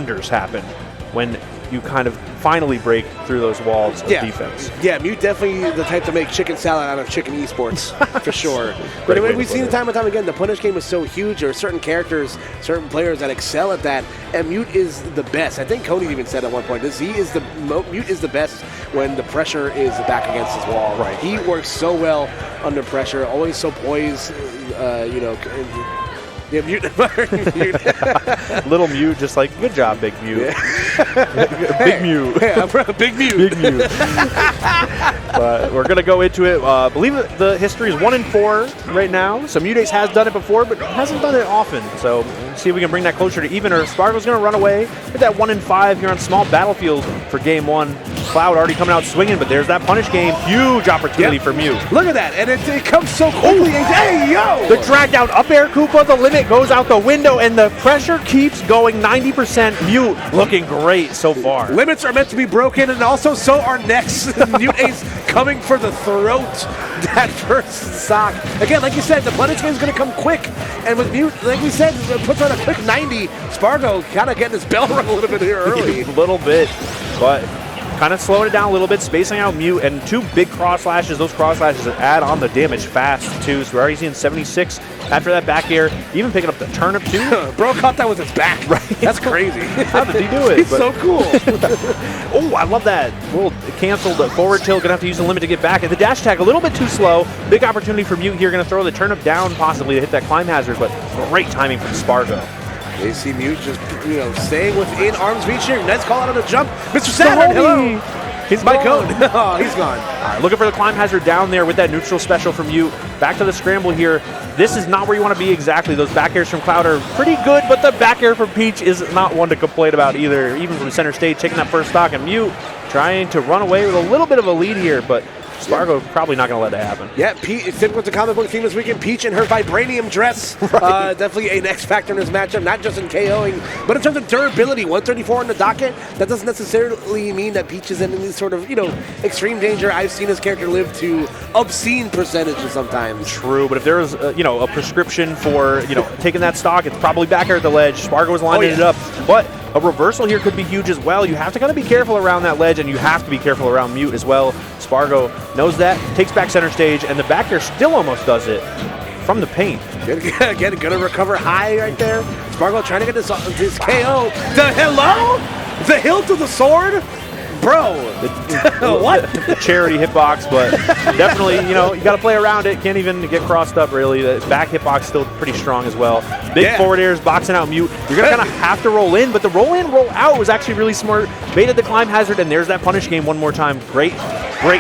wonders happen when you kind of finally break through those walls of defense. Yeah, Mute definitely the type to make chicken salad out of chicken esports, for sure. But we've seen it time and time again, the punish game is so huge. There are certain characters, certain players that excel at that, and Mute is the best. I think Cody even said at one point, Mute is the best when the pressure is back against his wall. Right. He works so well under pressure, always so poised, Yeah, Mute. Little Mute, just like, good job, Big Mute. Yeah. Big Mute. Yeah, Big Mute. Big Mute. But we're going to go into it. I believe the history is 1-4 right now. So Muteace has done it before, but hasn't done it often. So let's see if we can bring that closer to even. Or Spargo's going to run away with that 1-5 here on small battlefield for game one. Cloud already coming out swinging, but there's that punish game. Huge opportunity for Mute. Look at that, and it comes so quickly. Hey, yo! The drag down up air Koopa, the limit goes out the window, and the pressure keeps going. 90% Mute looking great so far. Limits are meant to be broken, and also so are necks. Muteace coming for the throat. That first stock. Again, like you said, the punish game is going to come quick, and with Mute, like we said, puts on a quick 90. Spargo kind of getting his bell rung a little bit here early. A little bit, but kind of slowing it down a little bit, spacing out Mute, and two big cross slashes. Those cross slashes add on the damage fast, too. So we're already seeing 76 after that back air, even picking up the turnip, too. Bro caught that with his back. Right. That's crazy. How did he do it? He's so cool. Oh, I love that. Little canceled forward tilt. Going to have to use the limit to get back. And the dash attack a little bit too slow. Big opportunity for Mute here. Going to throw the turnip down possibly to hit that climb hazard, but great timing from Spargo. They see Mute just, staying within arm's reach here. Nice call out on the jump. Mr. Saturn, hello. He's my code. Oh, he's gone. All right, looking for the climb hazard down there with that neutral special from Mute. Back to the scramble here. This is not where you want to be exactly. Those back airs from Cloud are pretty good, but the back air from Peach is not one to complain about either. Even from center stage, taking that first stock, and Mute trying to run away with a little bit of a lead here, but Spargo probably not going to let that happen. Yeah, it's typical with the comic book theme this weekend. Peach in her vibranium dress. Right. Definitely an X factor in this matchup, not just in KOing, but in terms of durability. 134 on the docket. That doesn't necessarily mean that Peach is in any sort of, extreme danger. I've seen this character live to obscene percentages sometimes. True, but if there was, a prescription for, taking that stock, it's probably back here at the ledge. Spargo was lining it up, but a reversal here could be huge as well. You have to kind of be careful around that ledge, and you have to be careful around Mute as well. Spargo knows that, takes back center stage, and the back air still almost does it from the paint. Again, gonna recover high right there. Spargo trying to get this KO. The hilt of the sword? Bro, what? The charity hitbox, but definitely, you got to play around it. Can't even get crossed up, really. The back hitbox still pretty strong as well. Big forward airs, boxing out Mute. You're going to kind of have to roll in, but the roll in, roll out was actually really smart. Baited the climb hazard, and there's that punish game one more time. Great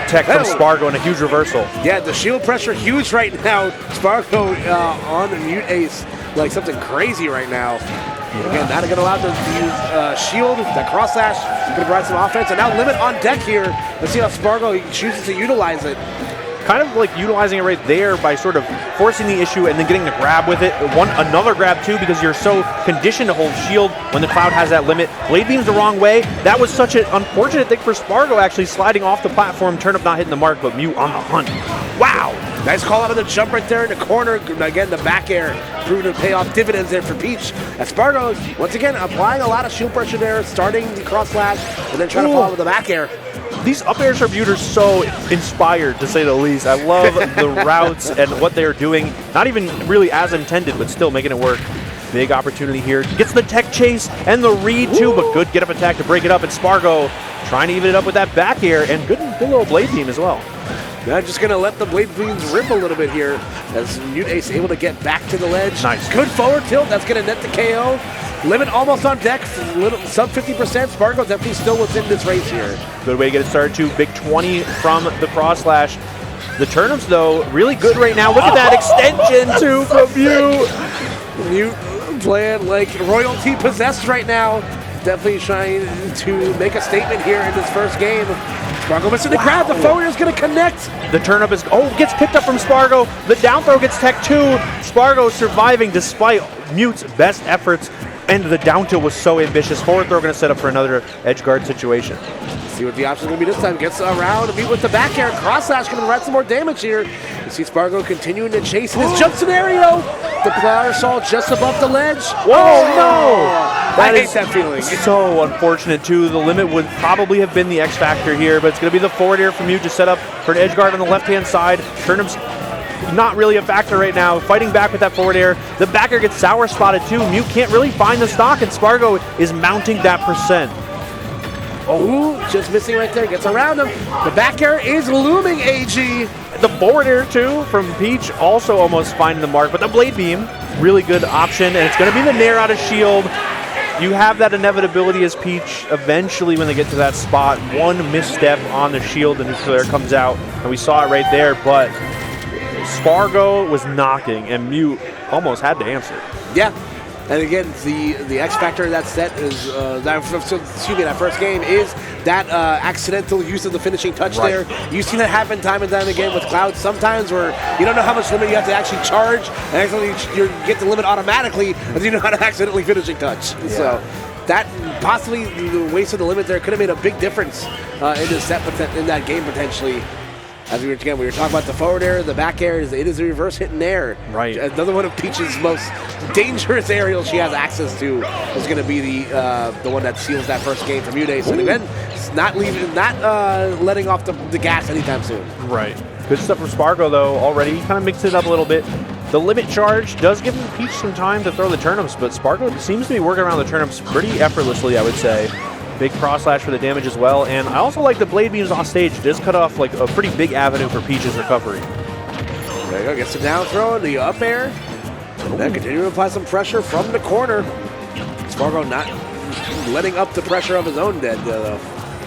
tech from Spargo and a huge reversal. Yeah, the shield pressure huge right now. Spargo on Muteace like something crazy right now. Again, not going to allow them to use shield, that cross slash, going to provide some offense, and now limit on deck here. Let's see how Spargo chooses to utilize it. Kind of like utilizing it right there by sort of forcing the issue and then getting the grab with it. Another grab too, because you're so conditioned to hold shield when the Cloud has that limit. Blade beam's the wrong way. That was such an unfortunate thing for Spargo, actually sliding off the platform, turnip not hitting the mark, but Mute on the hunt. Wow! Nice call out of the jump right there in the corner. Again, the back air proving to pay off dividends there for Peach. As Spargo, once again, applying a lot of shield pressure there, starting the cross slash, and then trying to follow with the back air. These up airs from Mute are so inspired, to say the least. I love the routes and what they're doing. Not even really as intended, but still making it work. Big opportunity here. Gets the tech chase and the read too, but good get up attack to break it up. And Spargo trying to even it up with that back air and good little blade beam as well. They're just going to let the blade beams rip a little bit here as Muteace able to get back to the ledge. Nice. Good forward tilt. That's going to net the KO. Limit almost on deck. Sub 50%. Spargo definitely still within this race here. Good way to get it started too. Big 20 from the cross slash. The turnips, though, really good right now. Look at that extension, too, from Mute. Mute playing like royalty possessed right now. Definitely trying to make a statement here in this first game. Spargo missing the grab. The forward is going to connect. The turnip is, gets picked up from Spargo. The down throw gets tech too. Spargo surviving despite Mute's best efforts. And the down tilt was so ambitious. Forward throw going to set up for another edge guard situation. See what the option is going to be this time. Gets around, Mute with the back air. Cross slash going to provide some more damage here. You see Spargo continuing to chase in his jump scenario. The parasol just above the ledge. Whoa, no! I hate that feeling. So unfortunate, too. The limit would probably have been the X factor here, but it's going to be the forward air from Mute to set up for an edge guard on the left-hand side. Turnip's not really a factor right now. Fighting back with that forward air. The back air gets sour spotted, too. Mute can't really find the stock, and Spargo is mounting that percent. Oh, just missing right there. Gets around him. The back air is looming, AG. The forward air, too, from Peach, also almost finding the mark. But the Blade Beam, really good option. And it's going to be the Nair out of shield. You have that inevitability as Peach eventually when they get to that spot. One misstep on the shield and nuclear comes out. And we saw it right there. But Spargo was knocking, and Mute almost had to answer. Yeah. And again, the X factor of that set is, that first game is that accidental use of the finishing touch there. You've seen it happen time and time again with Cloud sometimes where you don't know how much limit you have to actually charge, and actually you get the limit automatically, and you know how to accidentally finishing touch. Yeah. So that possibly the waste of the limit there could have made a big difference in this set, in that game potentially. As we were talking about the forward air, the back air, it is a reverse hit in air. Right. Another one of Peach's most dangerous aerials she has access to is going to be the one that seals that first game from Muteace. And again, it's not letting off the gas anytime soon. Right. Good stuff from Spargo though. Already kind of mixed it up a little bit. The limit charge does give Peach some time to throw the turnips, but Spargo seems to be working around the turnips pretty effortlessly, I would say. Big cross slash for the damage as well, and I also like the Blade Beams off stage. Just cut off like a pretty big avenue for Peach's recovery. There you go, gets the down throw and the up air. Then continue to apply some pressure from the corner. Spargo not letting up the pressure of his own dead though.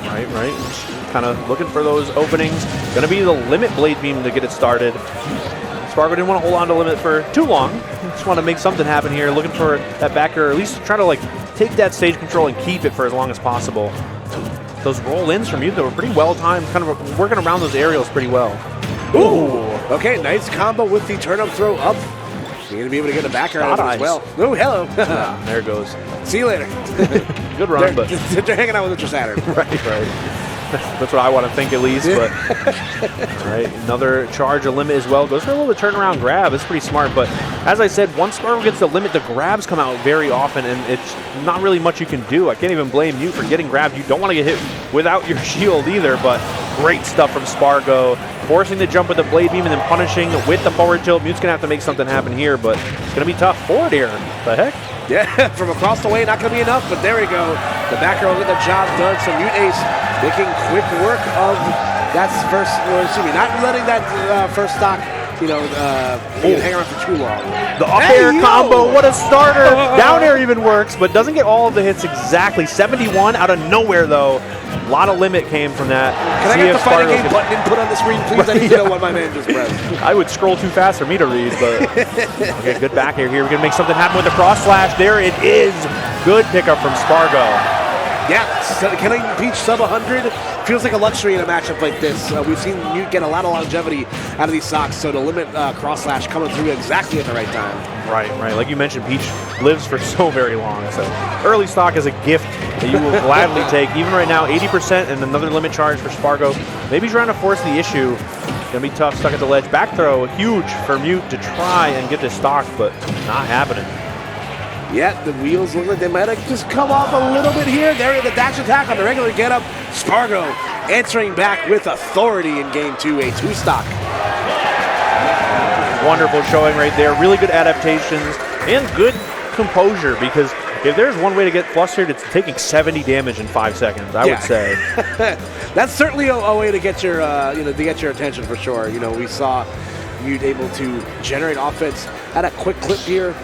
Right. Just kind of looking for those openings. Gonna be the limit Blade Beam to get it started. Spargo didn't want to hold on to limit for too long. Just want to make something happen here. Looking for that backer, or at least try to like take that stage control and keep it for as long as possible. Those roll-ins from Mute, though, were pretty well-timed, kind of working around those aerials pretty well. Ooh! Okay, nice combo with the turnip throw up. You're going to be able to get a backer out of it as well. Oh, hello. There it goes. See you later. Good run, but... They're hanging out with Ultra Saturn. Right. That's what I want to think at least, but... All right, another charge, a limit as well. Goes for a little turnaround grab. It's pretty smart, but as I said, once Spargo gets the limit, the grabs come out very often, and it's not really much you can do. I can't even blame you for getting grabbed. You don't want to get hit without your shield either, but great stuff from Spargo. Forcing the jump with the Blade Beam and then punishing with the forward tilt. Mute's going to have to make something happen here, but it's going to be tough. Forward air. The heck? Yeah, from across the way, not going to be enough, but there we go. The backer will get the job done. So Muteace making quick work of that first, or excuse me, not letting that first stock, hang around for too long. The up air combo, what a starter. Down air even works, but doesn't get all of the hits exactly. 71 out of nowhere, though. A lot of limit came from that. Can I get the fighting game button input on the screen, please? I need to know what my man just pressed. I would scroll too fast for me to read, but okay, good back air here. We're going to make something happen with the cross slash. There it is. Good pickup from Spargo. Yeah, can I Peach sub 100? Feels like a luxury in a matchup like this. We've seen Mute get a lot of longevity out of these socks, so the limit cross slash coming through exactly at the right time. Right. Like you mentioned, Peach lives for so very long. So early stock is a gift that you will gladly take. Even right now, 80% and another limit charge for Spargo. Maybe trying to force the issue. Gonna be tough, stuck at the ledge. Back throw, huge for Mute to try and get this stock, but not happening. Yeah, the wheels look like they might have just come off a little bit here. There, the dash attack on the regular get-up. Spargo answering back with authority in game 2, a 2-stock. Wonderful showing right there. Really good adaptations and good composure, because if there's one way to get flustered, it's taking 70 damage in 5 seconds, I would say. That's certainly a way to get your, attention for sure. We saw Mute able to generate offense at a quick clip here.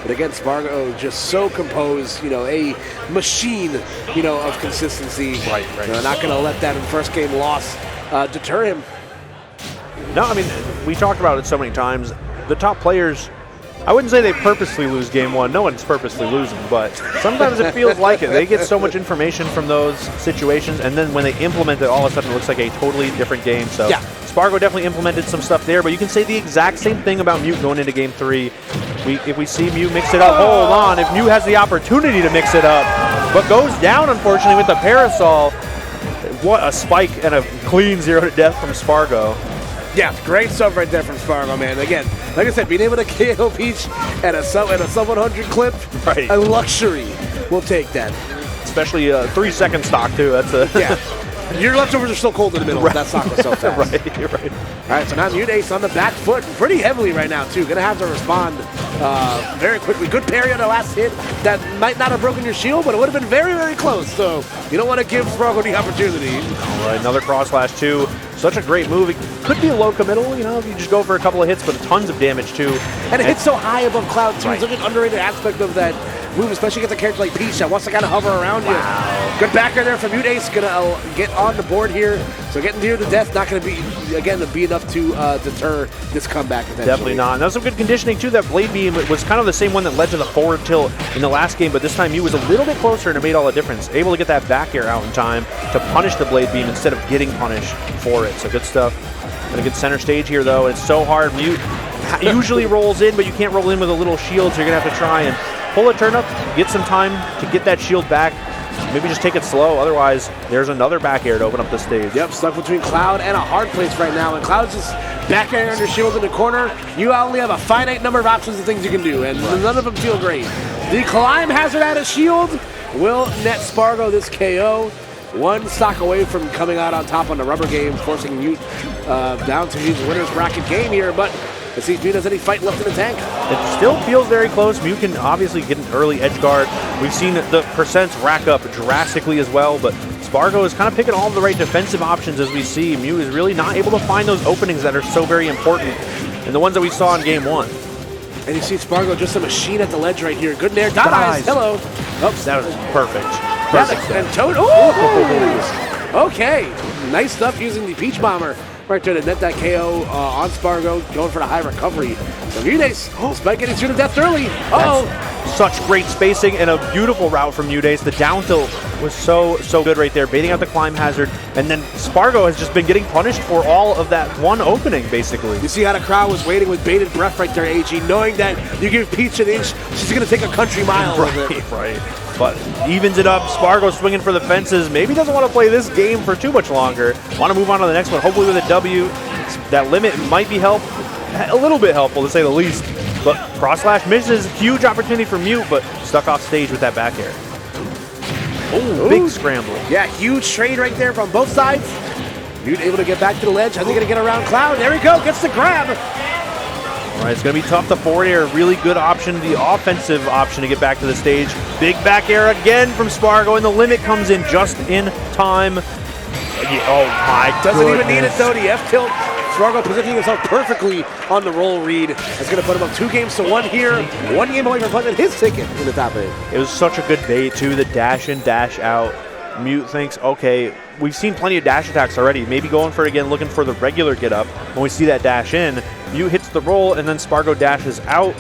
But again, Spargo just so composed, a machine, of consistency. Right. Not going to let that first game loss deter him. No, I mean, we talked about it so many times. The top players, I wouldn't say they purposely lose game 1. No one's purposely losing, but sometimes it feels like it. They get so much information from those situations, and then when they implement it, all of a sudden it looks like a totally different game. So yeah. Spargo definitely implemented some stuff there, but you can say the exact same thing about Mute going into game 3. If we see Mute mix it up, hold on. If Mute has the opportunity to mix it up, but goes down, unfortunately, with the parasol. What a spike and a clean 0 to death from Spargo. Yeah, great stuff right there from Spargo, man. Again, like I said, being able to KO Peach at a sub 100 clip, right. A luxury We'll take that. Especially 3-second stock, too. That's a... Yeah. Your leftovers are still cold in the middle. Right. That stock was so fast. Right. All right, so now Muteace on the back foot pretty heavily right now, too. Going to have to respond very quickly. Good parry on the last hit. That might not have broken your shield, but it would have been very, very close. So you don't want to give Spargo the opportunity. All right, another cross slash, too. Such a great move. It could be a low committal, you know, if you just go for a couple of hits, but tons of damage, too. And it hits so high above Cloud, too. Right. It's such an underrated aspect of that move, especially against a character like Peach that wants to kind of hover around you. Good backer there from Muteace, gonna get on the board here. So getting near the death, not gonna be enough to deter this comeback. Definitely not. And that was some good conditioning too. That blade beam was kind of the same one that led to the forward tilt in the last game, but this time Mew was a little bit closer and it made all the difference. Able to get that back air out in time to punish the blade beam instead of getting punished for it. So good stuff. Gonna get center stage here though. It's so hard. Mew usually rolls in, but you can't roll in with a little shield, so you're gonna have to try and pull a turnip, get some time to get that shield back. Maybe just take it slow, otherwise there's another back air to open up the stage. Yep, stuck between Cloud and a hard place right now, and Cloud's just back air under shield in the corner. You only have a finite number of options of things you can do, and none of them feel great. The climb hazard out of shield will net Spargo this KO. One stock away from coming out on top on the rubber game, forcing Mute down to his winner's bracket game here, but let's see if Mute has any fight left in the tank. It still feels very close. Mute can obviously get an early edge guard. We've seen the percents rack up drastically as well, but Spargo is kind of picking all the right defensive options as we see. Mute is really not able to find those openings that are so very important, and the ones that we saw in game one. And you see Spargo just a machine at the ledge right here. Good nair. Dot eyes. Hello. Oops, that was perfect. And Toad. Oh! Okay. Nice stuff using the Peach Bomber right there to net that KO on Spargo, going for the high recovery. So Muteace, despite getting through to death early. Such great spacing and a beautiful route from Muteace. The down tilt was so good right there, baiting out the climb hazard, and then Spargo has just been getting punished for all of that one opening, basically. You see how the crowd was waiting with bated breath right there, AG, knowing that you give Peach an inch, she's going to take a country mile. Right. But evens it up. Spargo swinging for the fences. Maybe doesn't want to play this game for too much longer. Want to move on to the next one, hopefully with a W. That limit might be a little bit helpful to say the least. But cross slash misses, huge opportunity for Mute, but stuck off stage with that back air. Oh, big scramble. Yeah, huge trade right there from both sides. Mute able to get back to the ledge. How's he going to get around Cloud? There we go, gets the grab. All right, it's going to be tough. The forward air, really good option. The offensive option to get back to the stage. Big back air again from Spargo, and the limit comes in just in time. Oh my Doesn't even need it though. The F tilt. Spargo positioning himself perfectly on the roll read. That's going to put him up 2-1 here. 1 game away from punching his ticket in the top 8. It was such a good bait too. The dash in, dash out. Mute thinks, okay, we've seen plenty of dash attacks already. Maybe going for it again, looking for the regular get up. When we see that dash in, Mute hits the roll, and then Spargo dashes out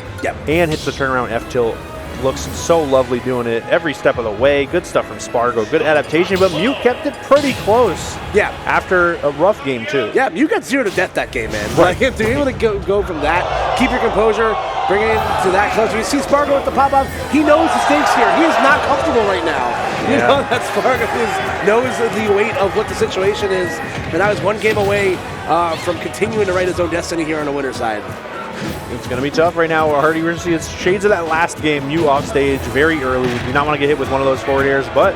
and hits the turnaround F tilt. Looks so lovely doing it every step of the way. Good stuff from Spargo. Good adaptation, but Mute kept it pretty close. Yeah. After a rough game, too. Yeah, Mute got 0 to death that game, man. Right. Like, to be able to go from that, keep your composure, bring it to that close. We see Spargo with the pop-up. He knows the stakes here. He is not comfortable right now. You know that Spargo knows the weight of what the situation is. And that was 1 game away from continuing to write his own destiny here on the winner's side. It's going to be tough right now. We're already going to see it's shades of that last game. Mute off stage very early. Do not want to get hit with one of those forward airs, but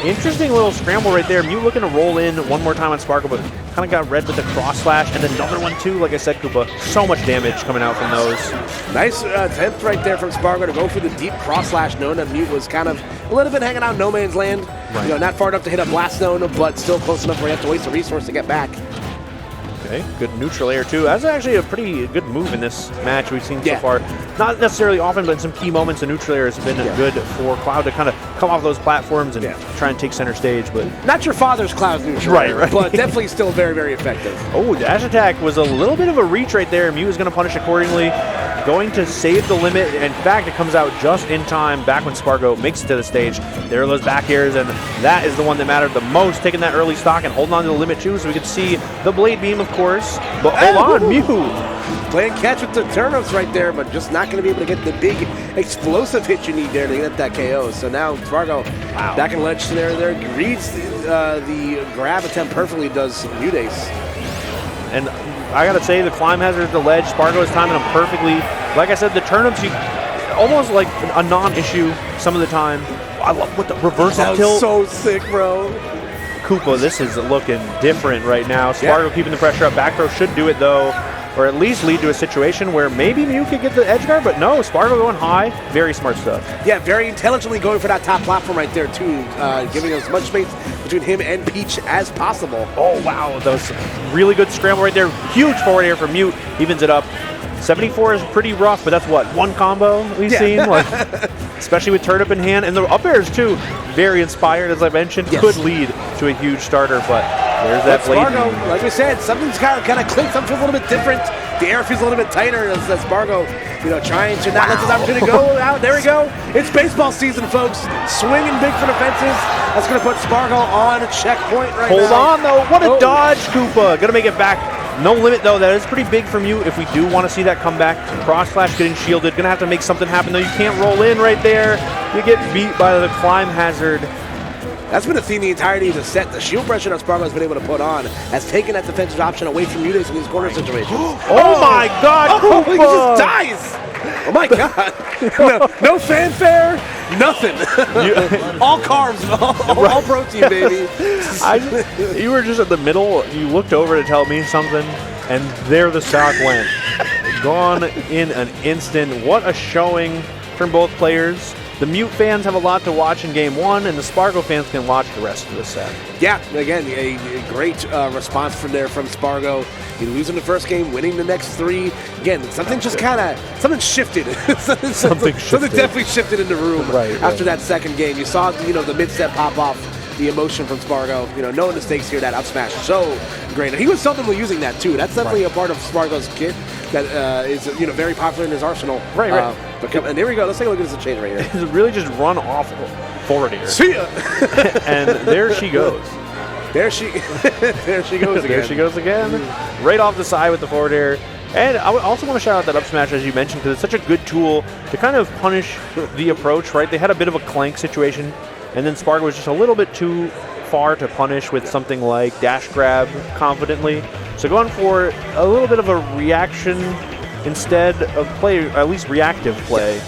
interesting little scramble right there. Mute looking to roll in one more time on Spargo, but kind of got read with the cross slash, and another one too. Like I said, Koopa, so much damage coming out from those. Nice attempt right there from Spargo to go for the deep cross slash, knowing that Mute was kind of a little bit hanging out in no man's land. Right. You know, not far enough to hit a blast zone, but still close enough where you have to waste a resource to get back. Okay, good neutral air too. That's actually a pretty good move in this match we've seen so far. Not necessarily often, but in some key moments, the neutral air has been good for Cloud to kind of come off those platforms and try and take center stage. But not your father's Cloud neutral air, but definitely still very, very effective. Oh, dash attack was a little bit of a reach right there. Mew is going to punish accordingly. Going to save the limit. In fact, it comes out just in time back when Spargo makes it to the stage. There are those back airs, and that is the one that mattered the most, taking that early stock and holding on to the limit too, so we could see the blade beam, of course. But hold on, Mew. Playing catch with the turnips right there, but just not going to be able to get the big explosive hit you need there to get that KO. So now Spargo back in ledge scenario there, reads the grab attempt perfectly, does Muteace. And I gotta say, the climb hazard at the ledge, Spargo is timing them perfectly. Like I said, the turnips, almost like a non-issue some of the time. I love what the reverse That up was tilt. so sick, bro. Koopa, this is looking different right now. Spargo keeping the pressure up. Back throw should do it, though, or at least lead to a situation where maybe Mew could get the edge guard, but no, Spargo going high. Very smart stuff. Yeah, very intelligently going for that top platform right there, too, giving as much space between him and Peach as possible. Oh, wow. That was really good scramble right there. Huge forward air from Mute. Evens it up. 74 is pretty rough, but that's what, one combo we've seen? Like, especially with Turnip in hand. And the up airs, too, very inspired, as I mentioned. Could lead to a huge starter, but there's that blade. Spargo, like we said, something's kind of clicked. Something feels a little bit different. The air feels a little bit tighter as Spargo, trying to not let this opportunity go out. There we go. It's baseball season, folks. Swinging big for the fences. That's going to put Spargo on a checkpoint right now. Hold on, though. What a dodge, Koopa. Going to make it back. No limit, though. That is pretty big from you if we do want to see that come back. Cross Slash getting shielded. Going to have to make something happen, though. You can't roll in right there. You get beat by the climb hazard. That's been a theme the entirety of the set. The shield pressure that Spargo has been able to put on has taken that defensive option away from Muteace in these corner situations. Oh my God, Koopa! He just dies! Oh my God! No fanfare, nothing. All carbs, all protein, baby. You were just at the middle. You looked over to tell me something, and there the stock went. Gone in an instant. What a showing from both players. The Mute fans have a lot to watch in Game 1, and the Spargo fans can watch the rest of the set. Yeah, again, a great response from Spargo. He losing the first game, winning the next 3. Again, something just something shifted. something definitely shifted in the room after that second game. You saw, the mid-set pop off. The emotion from Spargo, knowing the stakes here, that up smash, so great. And he was seldomly using that too. That's definitely a part of Spargo's kit that is, very popular in his arsenal. Right. And there we go. Let's take a look at this change right here. It's really just run off forward here. See ya! And there she goes. There she goes again. There she goes again. Right off the side with the forward air. And I also want to shout out that up smash, as you mentioned, because it's such a good tool to kind of punish the approach, right? They had a bit of a clank situation. And then Spargo was just a little bit too far to punish with something like dash grab confidently. So going for a little bit of a reaction instead of play, at least reactive play,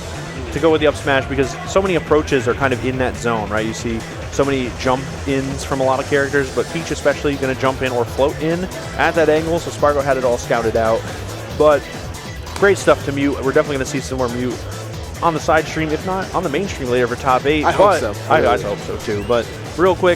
to go with the up smash, because so many approaches are kind of in that zone, right? You see so many jump ins from a lot of characters, but Peach especially going to jump in or float in at that angle. So Spargo had it all scouted out. But great stuff to Mute. We're definitely going to see some more Mute on the side stream, if not on the main stream later for top 8. I hope so. I hope so too. But real quick,